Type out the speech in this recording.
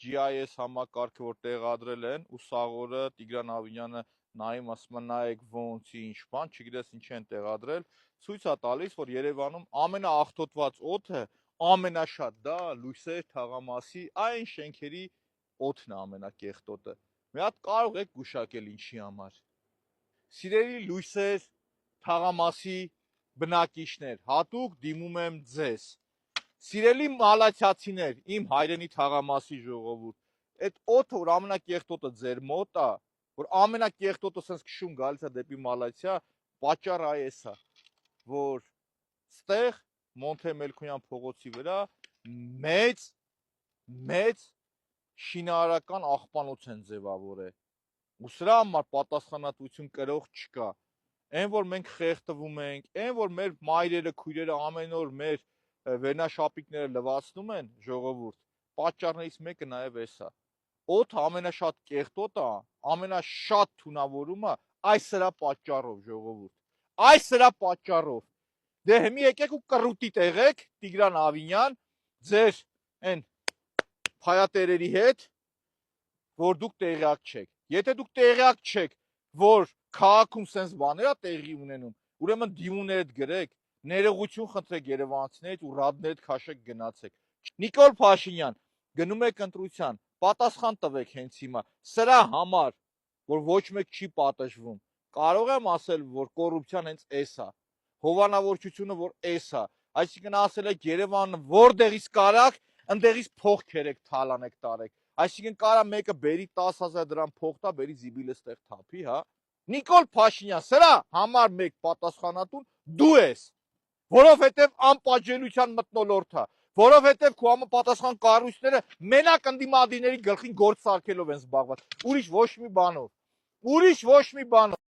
GIS համակարգը որ տեղադրել են ու սաղորը Տիգրան Ավինյանը նայում ասում է նայեք ոնց ինչ բան, չգիտես ինչ են տեղադրել, ցույց է տալիս որ Երևանում ամենաաղտոտված օդը ամենաշատ դա լույսեր թաղամասի այն շենքերի օդն է ամենակեղտոտը։ Մի հատ կարող եք գուշակել ինչի համար։ Սիրելի լույսեր թաղամասի բնակիչներ, հատուկ դիմում եմ ձեզ։ Սիրելի մալացիացիներ, իմ հայրենի թաղամասի ժողովուրդ, այդ օդը որ ամենակեղտոտը ձեր մոտ է, որ ամենակեղտոտը sense քշում գալիս է դեպի Մալացիա, պատճառը այս է, որ ստեղ Մոնթե Մելքոնյան փողոցի վրա մեծ շինարարական աղբանոց են ձևավորել։ Ու սրա համար պատասխանատվություն կրող չկա։ Այն որ մենք խեղդվում ենք, այն որ մեր մայրերը, քույրերը ամեն օր մեր վերնաշապիկները լվացնում են ժողովուրդ, պատճառներից մեկը նաև էս է։ Օդը ամենաշատ կեղտոտը, ամենաշատ թունավորումը այս սրա պատճառով ժողովուրդ։ Այս սրա պատճառով։ Դե հիմա եկեք ու կռուտի տեղեք Տիգրան Ավինյան ձեր այն փայատերերի հետ, որ դուք տեղյակ չեք։ Եթե դուք տեղյակ չեք, որ քաղաքում sense բաներ է տեղի ունենում, ուրեմն դիմումներդ գրեք, ներողություն խնդրեք երևանցիներից ու ռադներդ քաշեք գնացեք։ Նիկոլ Փաշինյան, գնում եք ընտրության, պատասխան տվեք հենց հիմա։ Սրա համար, որ ոչ մեկ չի պատժվում, կարող եմ ասել, որ կոռուպցիան հենց էս է, հովանավորչությունը որ էս է, այսինքն ասել եք Երևանը որտեղից կարաք, ընդեղից փող քերեք, թալանեք տարեք, այսինքն կարա մեկը բերի 10,000 դրամ փող տա, բերի զիբիլը ստեղ թափի, հա։ Նիկոլ Փաշինյան, սրա համար մեկ պատասխանատուն դու ես, որովհետև անպատժելիության մթնոլորտ է, որովհետև քո համապատասխան կառույցները մենակ ընդդիմադիրների գլխին գործ սարքելով են զբաղված, ուրիշ ոչ մի բանով։